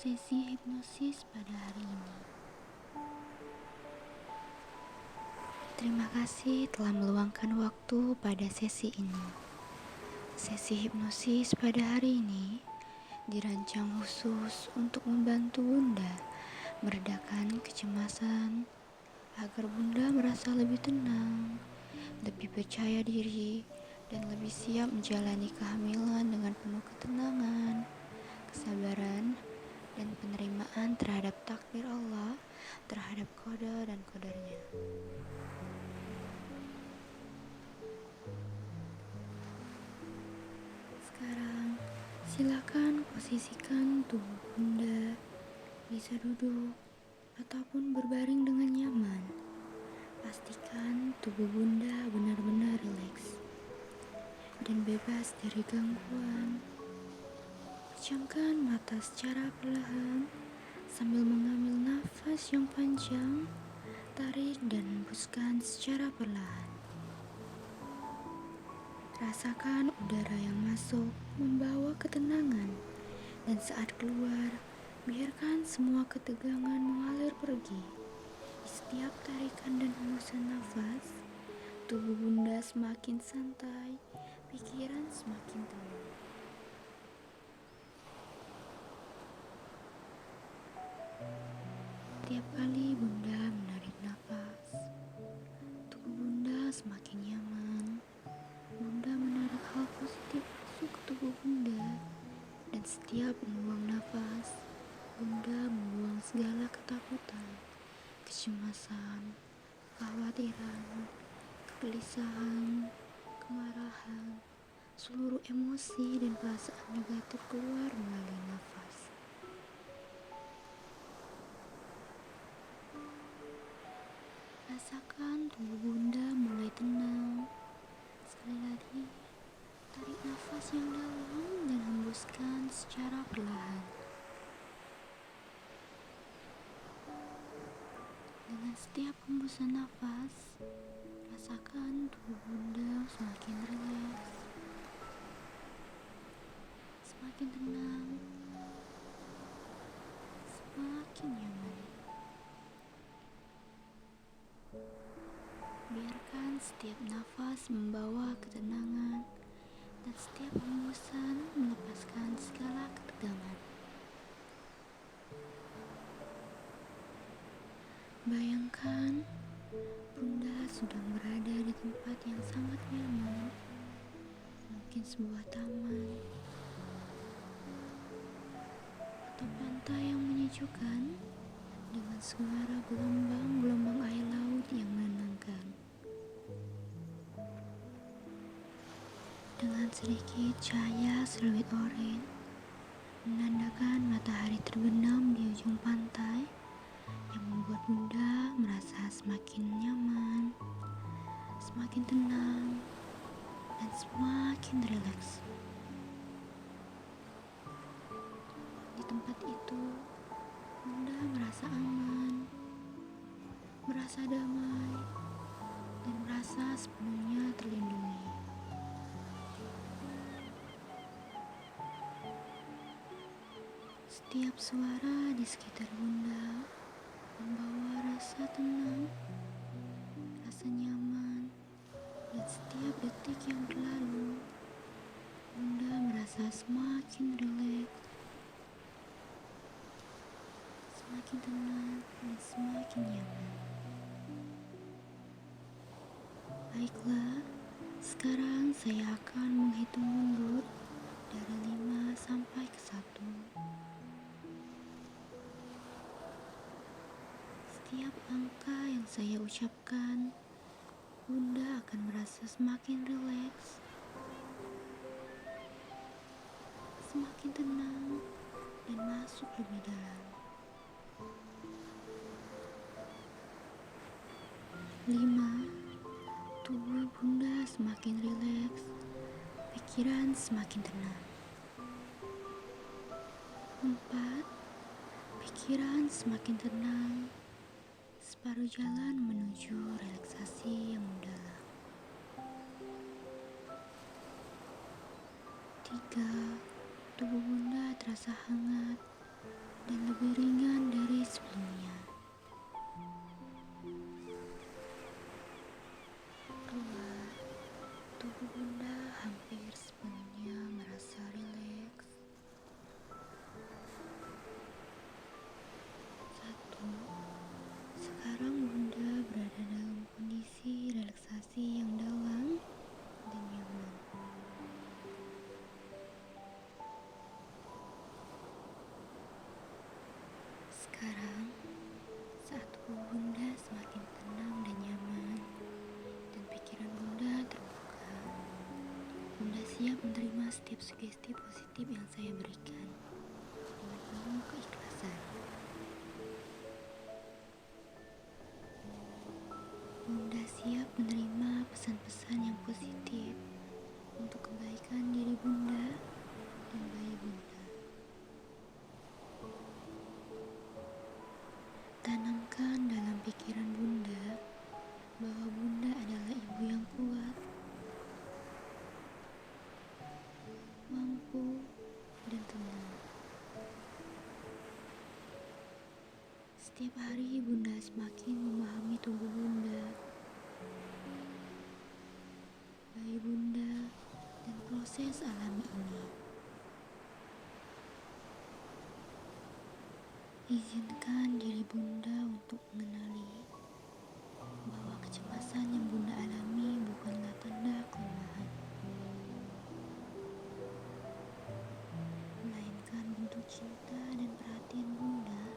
sesi hipnosis pada hari ini. Terima kasih telah meluangkan waktu pada sesi ini. Sesi hipnosis pada hari ini dirancang khusus untuk membantu Bunda meredakan kecemasan agar Bunda merasa lebih tenang, lebih percaya diri, dan lebih siap menjalani kehamilan dengan penuh ketenangan, kesabaran, dan penerimaan terhadap takdir Allah, terhadap qada dan qadarnya. Sekarang, silakan posisikan tubuh Bunda, bisa duduk ataupun berbaring dengan nyaman. Pastikan tubuh Bunda benar-benar rileks dan bebas dari gangguan. Pejamkan mata secara perlahan sambil mengambil nafas yang panjang, tarik dan hembuskan secara perlahan. Rasakan udara yang masuk membawa ketenangan, dan saat keluar, biarkan semua ketegangan mengalir pergi. Di setiap tarikan dan hembusan nafas, tubuh Bunda semakin santai, pikiran semakin tenang. Tiap kali Bunda menarik nafas, tubuh Bunda semakin nyaman. Bunda menarik hal positif masuk ke tubuh Bunda, dan setiap membuang nafas, Bunda membuang segala ketakutan, kecemasan, kekhawatiran, kegelisahan, kemarahan, seluruh emosi dan perasaan negatif keluar melalui nafas. Rasakan tubuh Bunda mulai tenang. Sekali lagi, tarik nafas yang dalam dan hembuskan secara perlahan. Dengan setiap hembusan nafas, rasakan tubuh Bunda semakin rileks, semakin tenang, semakin nyaman. Biarkan setiap nafas membawa ketenangan, dan setiap hembusan melepaskan segala ketegangan. Bayangkan Bunda sedang berada di tempat yang sangat nyaman, mungkin sebuah taman atau pantai yang menyejukkan dengan suara gelombang-gelombang air laut yang menenangkan. Dengan sedikit cahaya seluit oranye menandakan matahari terbenam di ujung pantai yang membuat Bunda merasa semakin nyaman, semakin tenang, dan semakin rileks. Di tempat itu, Bunda merasa aman, merasa damai, dan merasa sepenuhnya terlindungi. Setiap suara di sekitar Bunda membawa rasa tenang, rasa nyaman, dan setiap detik yang berlalu, Bunda merasa semakin rileks, semakin tenang, dan semakin nyaman. Baiklah, sekarang saya akan menghitung mundur dari 5 sampai ke 1. Setiap angka yang saya ucapkan, Bunda akan merasa semakin rileks, semakin tenang, dan masuk lebih dalam. 5. Tubuh Bunda semakin rileks, pikiran semakin tenang. 4. Pikiran semakin tenang, separuh jalan menuju relaksasi yang mendalam. 3. Tubuh Bunda terasa hangat dan lebih ringan dari sebelumnya. Dua, tubuh bunda hampir sepenuhnya merasa rileks. Satu, sekarang bunda berada dalam kondisi relaksasi yang dalam dan nyaman. Sekarang, saat tubuh bunda semakin tenang dan nyaman, dan pikiran bunda terbuka, bunda siap menerima setiap sugesti positif yang saya berikan dengan penuh keikhlasan. Bunda siap menerima pesan-pesan yang positif untuk kebaikan diri bunda dan bayi bunda. Tanamkan dalam pikiran bunda bahwa bunda adalah ibu yang kuat, mampu, dan tenang. Setiap hari bunda semakin memahami tubuh bunda, bayi bunda, dan proses alami ini. Izinkan diri bunda untuk mengenali bahwa kecemasan yang bunda alami bukanlah tanda kelemahan, melainkan bentuk cinta dan perhatian bunda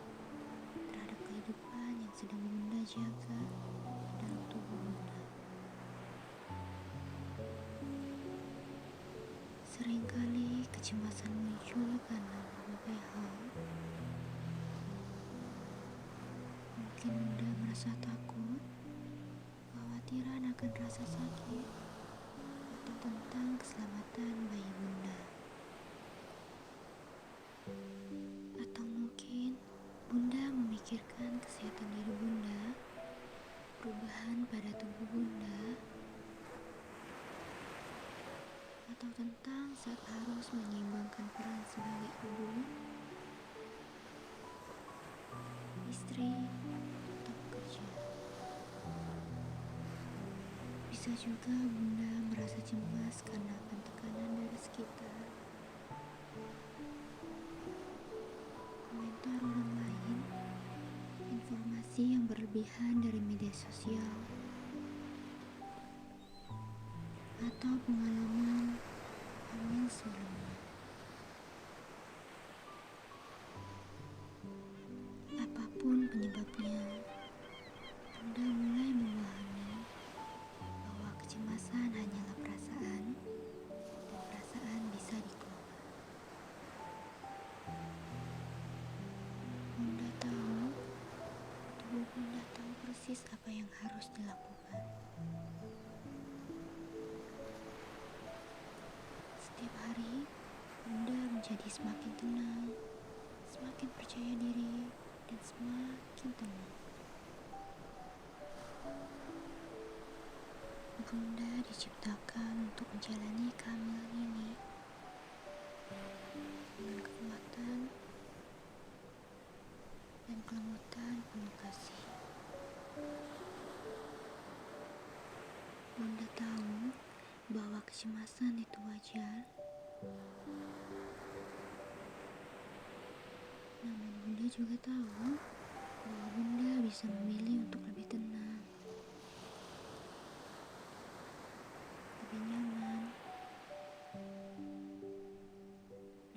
terhadap kehidupan yang sedang bunda jaga dalam tubuh bunda. Seringkali kecemasan muncul karena berbagai hal. Mungkin bunda merasa takut, kekhawatiran akan rasa sakit, atau tentang keselamatan bayi bunda. Atau mungkin bunda memikirkan kesehatan diri bunda, perubahan pada tubuh bunda, atau tentang saat harus menyeimbangkan peran sebagai ibu, istri, atau pekerja. Bisa juga bunda merasa cemas karena akan tekanan dari sekitar, komentar orang lain, informasi yang berlebihan dari media sosial, atau pengalaman hamil sebelumnya. Apapun penyebabnya, bunda mulai memahami bahwa kecemasan hanyalah perasaan, dan perasaan bisa dikelola. Bunda tahu, tubuh bunda tahu persis apa yang harus dilakukan. Setiap hari, bunda menjadi semakin tenang, semakin percaya diri, dan semakin tenang. Bunda diciptakan untuk menjalani kehamilan ini dengan kekuatan dan kelembutan penuh kasih. Bunda tahu bahwa kecemasan itu wajar, namun bunda juga tahu bahwa bunda bisa memilih untuk lebih tenang, lebih nyaman,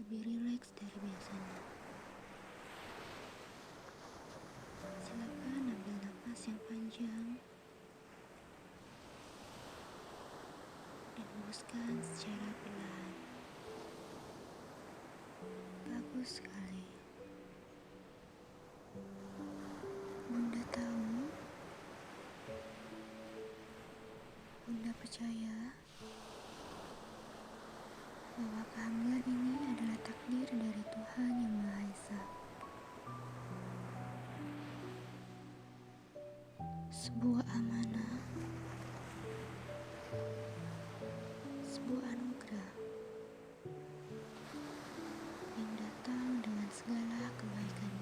lebih rileks dari biasanya. Silakan ambil napas yang panjang dan hembuskan secara perlahan. Bagus sekali. Bunda tahu, bunda percaya bahwa kehamilan ini adalah takdir dari Tuhan Yang Maha Esa. Sebuah amanah, sebuah anugerah yang datang dengan segala kebaikan.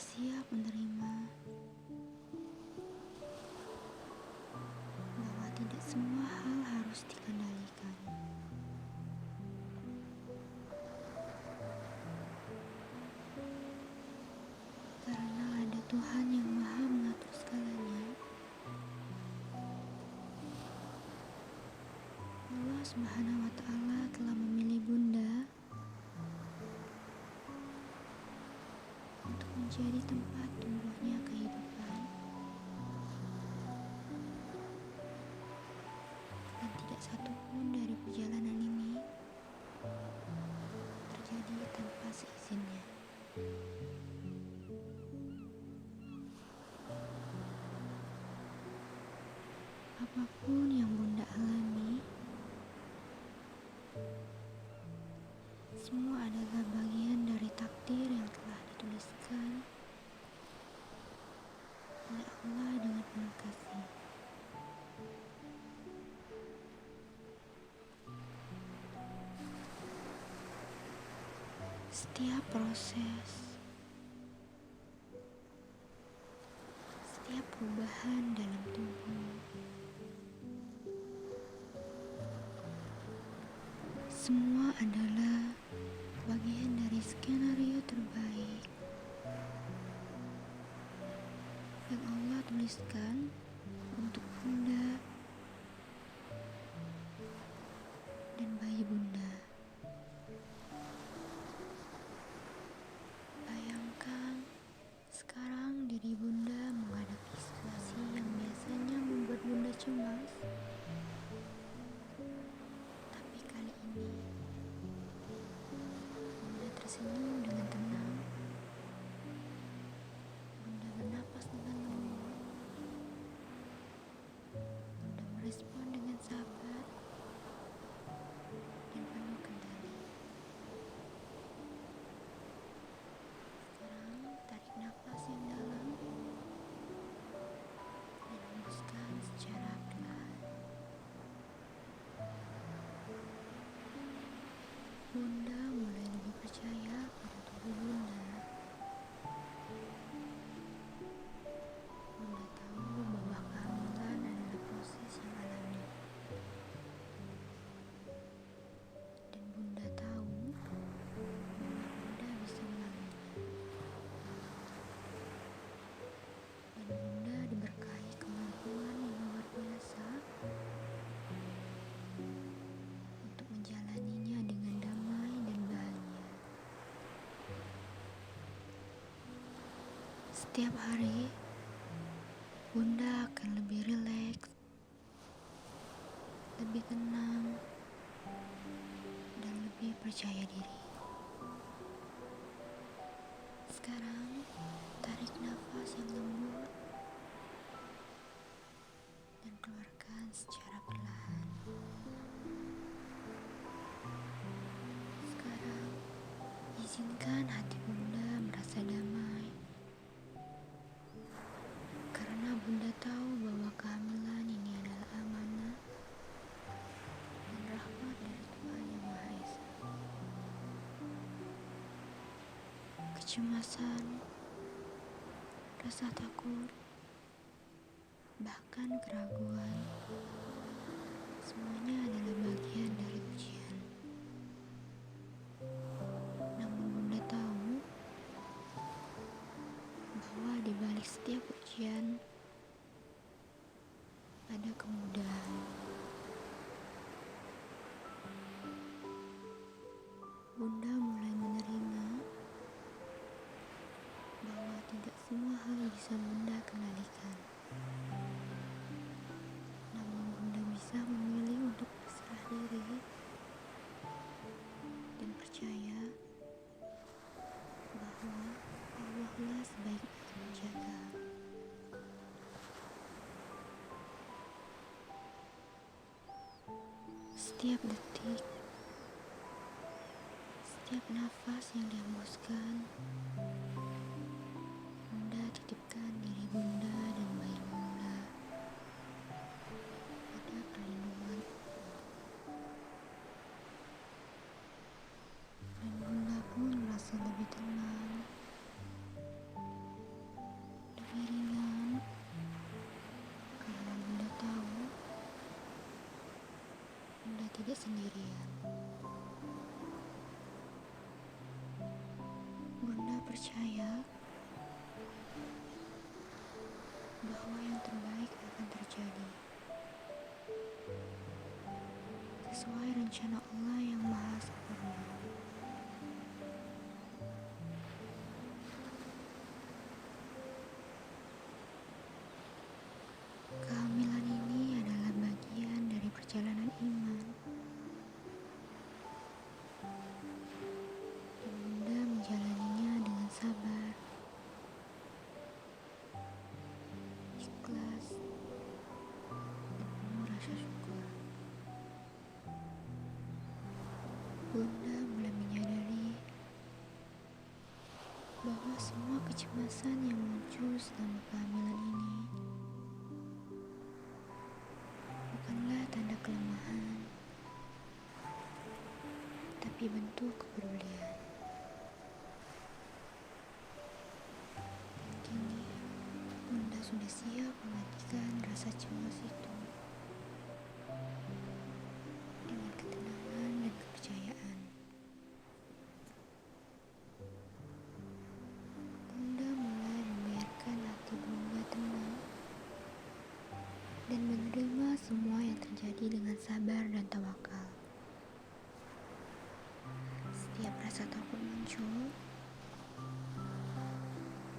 siap menerima bahwa tidak semua hal harus dikendalikan. Karena ada Tuhan yang Maha mengatur segalanya. Allah Subhanahu wa Ta'ala telah memilih Bunda untuk menjadi tempat tumbuhnya kehidupan, dan tidak satupun dari perjalanan ini terjadi tanpa seizinnya. Apapun yang Bunda alami, semua adalah bagian dari takdir yang telah dituliskan oleh Allah dengan penuh kasih. Setiap proses, setiap perubahan dalam tubuh, semua adalah bagian dari skenario terbaik yang Allah tuliskan untuk Bunda dan bayi Bunda. Bayangkan sekarang diri Bunda menghadapi situasi yang biasanya membuat Bunda cemas. Tapi kali ini Bunda tersenyum dengan tenang. Bunda bernapas dengan lembut. Bunda merespon dengan sabar dan penuh kendali. Sekarang tarik nafas yang dalam dan hembuskan secara perlahan. Bunda mulai lebih percaya pada tubuh Bunda. Bunda tahu bahwa kehamilan adalah proses yang alami. Dan Bunda tahu bahwa Bunda bisa melaluinya. Dan Bunda diberkahi kemampuan yang luar biasa untuk menjalaninya dengan damai dan bahagia. Setiap hari, Bunda akan lebih rileks, lebih tenang, dan lebih percaya diri. Sekarang, tarik nafas yang lembut dan keluarkan secara perlahan. Sekarang, izinkan hati Bunda merasa damai. Karena Bunda tahu bahwa kehamilan ini adalah amanah dan rahmat dari Tuhan Yang Maha Esa. Kecemasan, rasa takut, bahkan keraguan, semuanya adalah bagian dari ujian. Namun Bunda tahu bahwa di balik setiap ujian ada kemudahan. Bunda mulai menerima bahwa tidak semua hal bisa Bunda kendalikan. Namun Bunda bisa memilih untuk berserah diri dan percaya bahwa Allah lah sebaik-baik menjaga. Setiap detik, setiap nafas yang dihembuskan, Bunda titipkan diri Bunda dan bayi Bunda pada perlindungan dan Bunda pun merasa lebih tenang, tidak sendirian. Bunda percaya bahwa yang terbaik akan terjadi sesuai rencana Allah yang maha sempurna. Kehamilan ini adalah bagian dari perjalanan iman. Dan Bunda menjalaninya dengan sabar, ikhlas, dan penuh rasa syukur. Bunda mulai menyadari bahwa semua kecemasan yang muncul selama kehamilan ini bukanlah tanda kelemahan, tapi bentuk kepedulian. Kini, Bunda sudah siap menggantikan rasa cemas itu dengan ketenangan dan kepercayaan. Bunda mulai membiarkan hati Bunda tenang dan menerima semua yang terjadi dengan sabar dan tawakal. Setiap rasa takut muncul,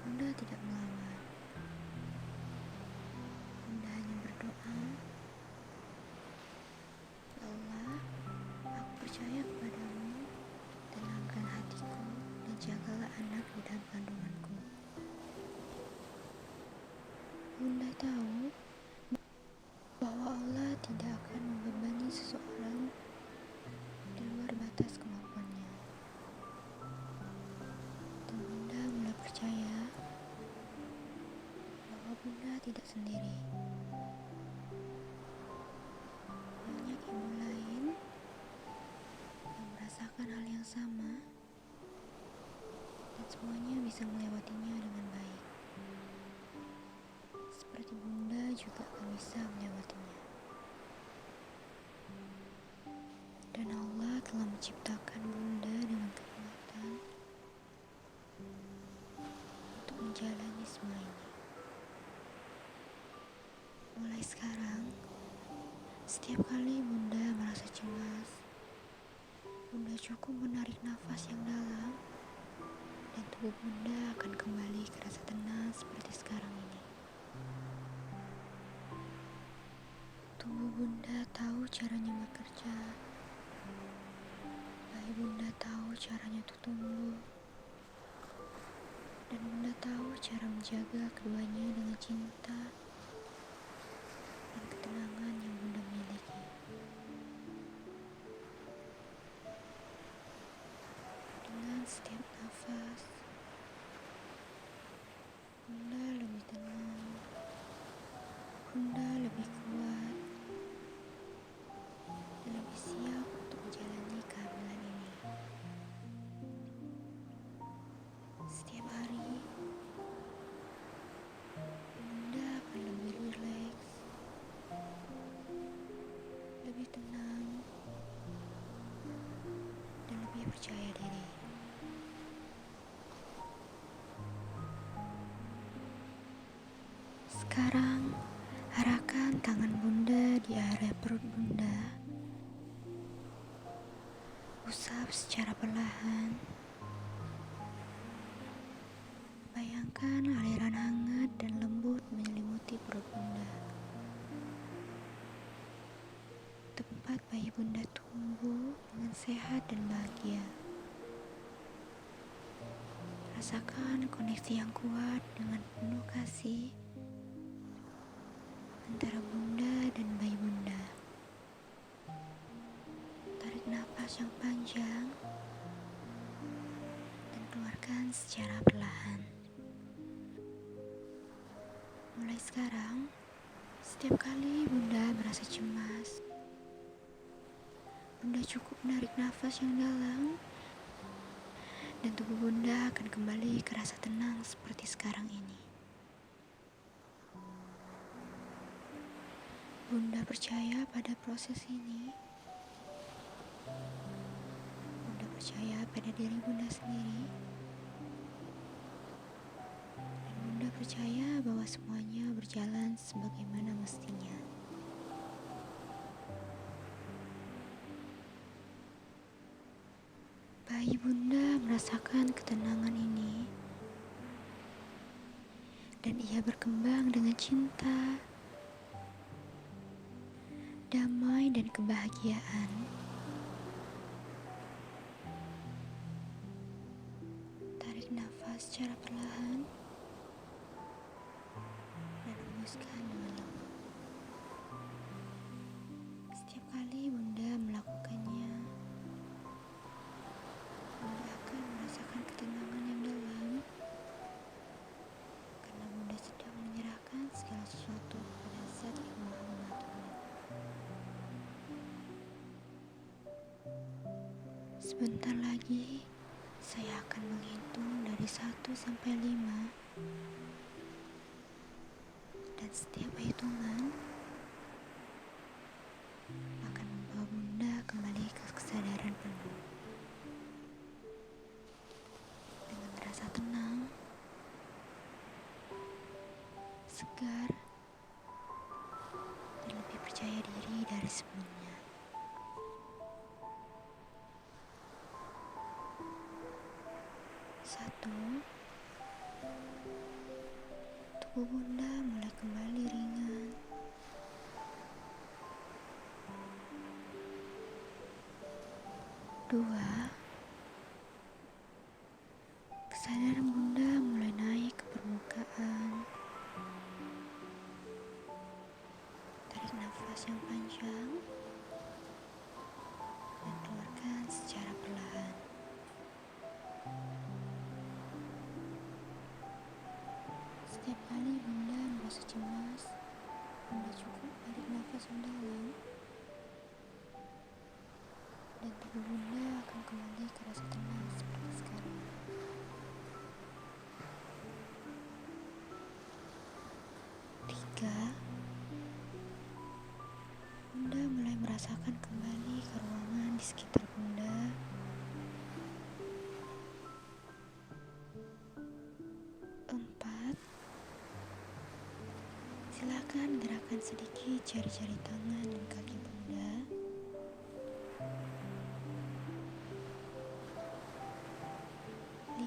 Bunda tidak melawan. Bunda hanya berdoa, "Ya Allah, aku percaya kepadamu, tenangkan hatiku dan jagalah anak di dalam kandunganku." Bunda tahu bahwa Allah tidak akan membebani seseorang di luar batas kemampuannya. Dan Bunda mulai percaya bahwa Bunda tidak sendiri. Banyak ibu lain yang merasakan hal yang sama dan semuanya bisa melewatinya dengan baik. Seperti Bunda juga akan bisa melewatinya. Dan Allah telah menciptakan Bunda dengan kekuatan untuk menjalani semua ini. Mulai sekarang, setiap kali Bunda merasa cemas, Bunda cukup menarik nafas yang dalam dan tubuh Bunda akan kembali ke rasa tenang seperti sekarang ini. Tubuh Bunda tahu caranya bekerja. Bayi Bunda tahu caranya untuk tumbuh. Dan Bunda tahu cara menjaga keduanya dengan cinta dan ketenangan yang Bunda miliki. Dengan setiap nafas, Bunda lebih tenang, Bunda lebih kuat, dan lebih siap untuk menjalani kehamilan ini. Setiap hari, Bunda akan lebih rileks, lebih tenang, dan lebih percaya diri. Sekarang, arahkan tangan Bunda di area perut Bunda. Usap secara perlahan. Bayangkan aliran hangat dan lembut menyelimuti perut Bunda. Tempat bayi Bunda tumbuh dengan sehat dan bahagia. Rasakan koneksi yang kuat dengan penuh kasih antara Bunda dan bayi Bunda. Tarik nafas yang panjang dan keluarkan secara perlahan. Mulai sekarang, setiap kali Bunda merasa cemas, Bunda cukup menarik nafas yang dalam dan tubuh Bunda akan kembali ke rasa tenang seperti sekarang ini. Bunda percaya pada proses ini Bunda percaya pada diri Bunda sendiri, dan Bunda percaya bahwa semuanya berjalan sebagaimana mestinya. Bayi Bunda merasakan ketenangan ini, dan ia berkembang dengan cinta, damai, dan kebahagiaan. Tarik nafas secara perlahan dan hembuskan dengan lembut. Setiap kali Bunda melakukannya, Bunda akan merasakan ketenangan yang dalam, karena Bunda sedang menyerahkan segala sesuatu kepada Zat yang Maha Mengaturnya. Sebentar lagi, saya akan menghitung dari 1 sampai 5, dan setiap hitungan akan membawa Bunda kembali ke kesadaran penuh. Dengan rasa tenang, segar, dan lebih percaya diri dari sebelumnya. Satu, tubuh Bunda mulai kembali ringan. 2, kesadaran Bunda mulai naik ke permukaan. Tarik nafas yang panjang dan keluarkan secara perlahan. Setiap kali Bunda merasa cemas, Bunda cukup tarik nafas mendalam, dan tubuh Bunda akan kembali ke rasa tenang seperti sekarang. 3, Bunda mulai merasakan kembali ke ruangan di sekitar Bunda. 4, silakan gerakan sedikit jari-jari tangan dan kaki Bunda. 5,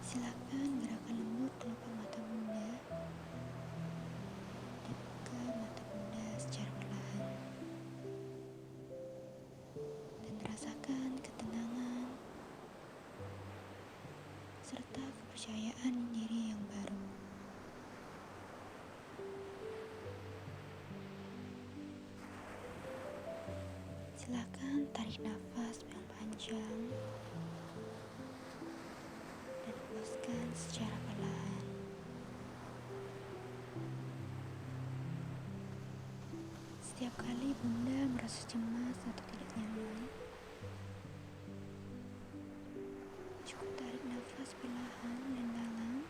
silakan gerakan lembut kelopak mata Bunda dan buka mata Bunda secara perlahan, dan rasakan ketenangan serta kepercayaan diri yang baru. Silakan tarik nafas yang panjang dan hembuskan secara perlahan. Setiap kali Bunda merasa cemas atau tidak nyaman, cukup tarik nafas perlahan dan dalam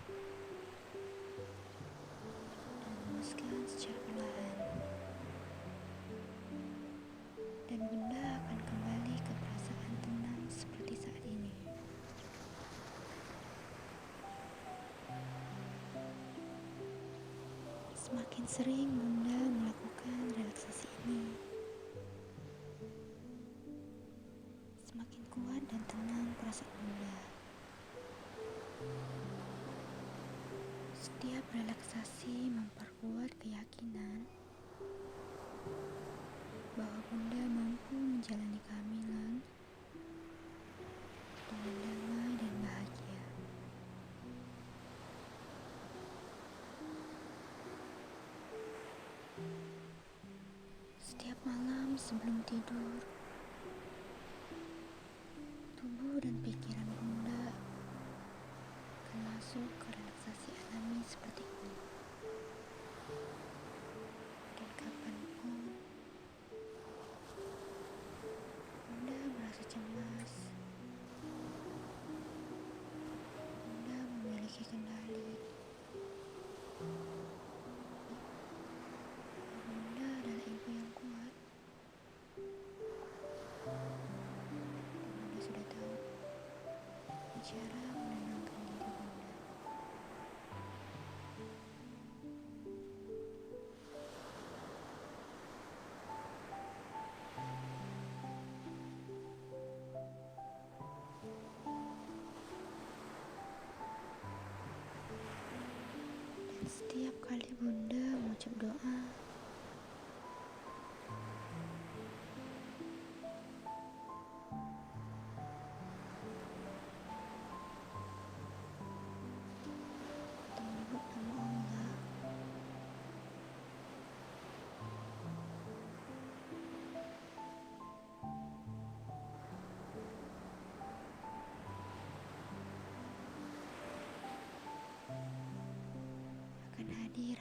dan hembuskan secara perlahan. Dan Bunda akan kembali ke perasaan tenang seperti saat ini. Semakin sering Bunda melakukan relaksasi ini, semakin kuat dan tenang perasaan Bunda. Setiap relaksasi memperkuat keyakinan bahwa Bunda mampu menjalani kehamilan dengan damai dan bahagia. Setiap malam sebelum tidur, tubuh dan pikiran Bunda akan masuk ke relaksasi alami seperti ini. Dan kapanpun Bunda merasa cemas, Bunda memiliki kendali. Bunda adalah ibu yang kuat,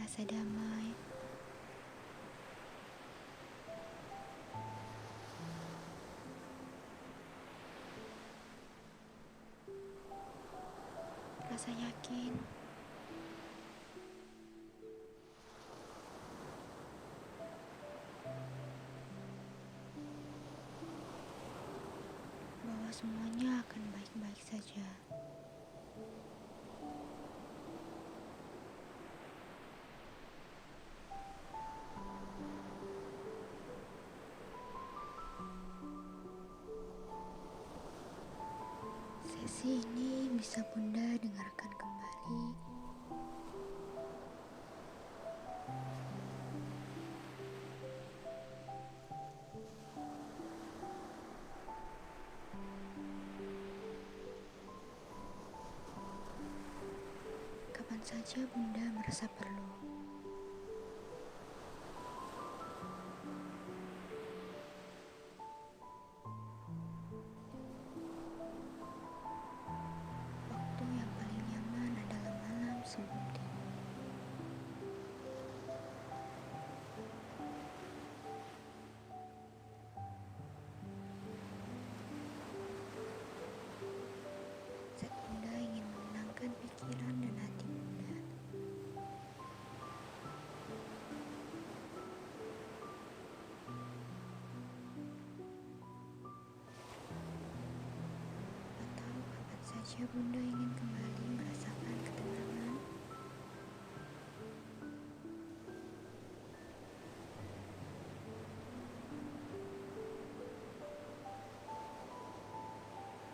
rasa damai. Rasa yakin bahwa semuanya akan baik-baik saja. Sesi ini bisa Bunda dengarkan kembali kapan saja Bunda merasa perlu. Waktu yang paling nyaman adalah malam sebelum tidur. Saat Bunda ingin menenangkan pikiran dan hati Bunda. Atau kapan saja Bunda ingin kembali merasakan ketenangan.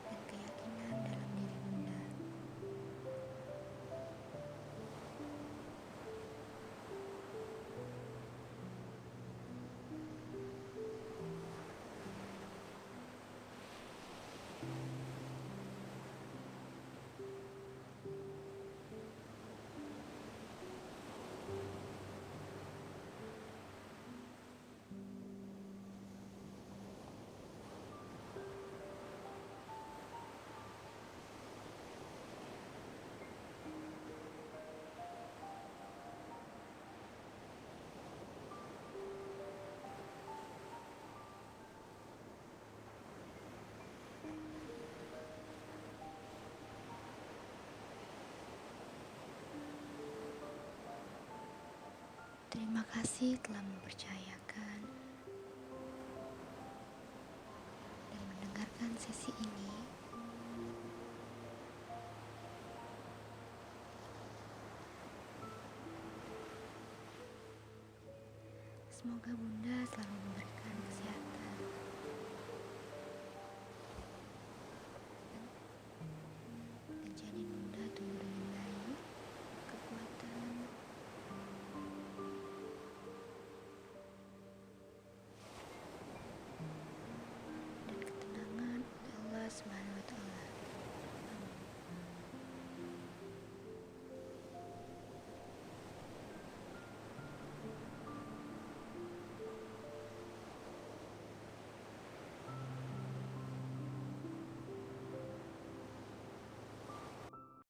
Dan keyakinan dalam diri Bunda. Terima kasih telah mempercayakan dan mendengarkan sesi ini. Semoga Bunda selalu memberikan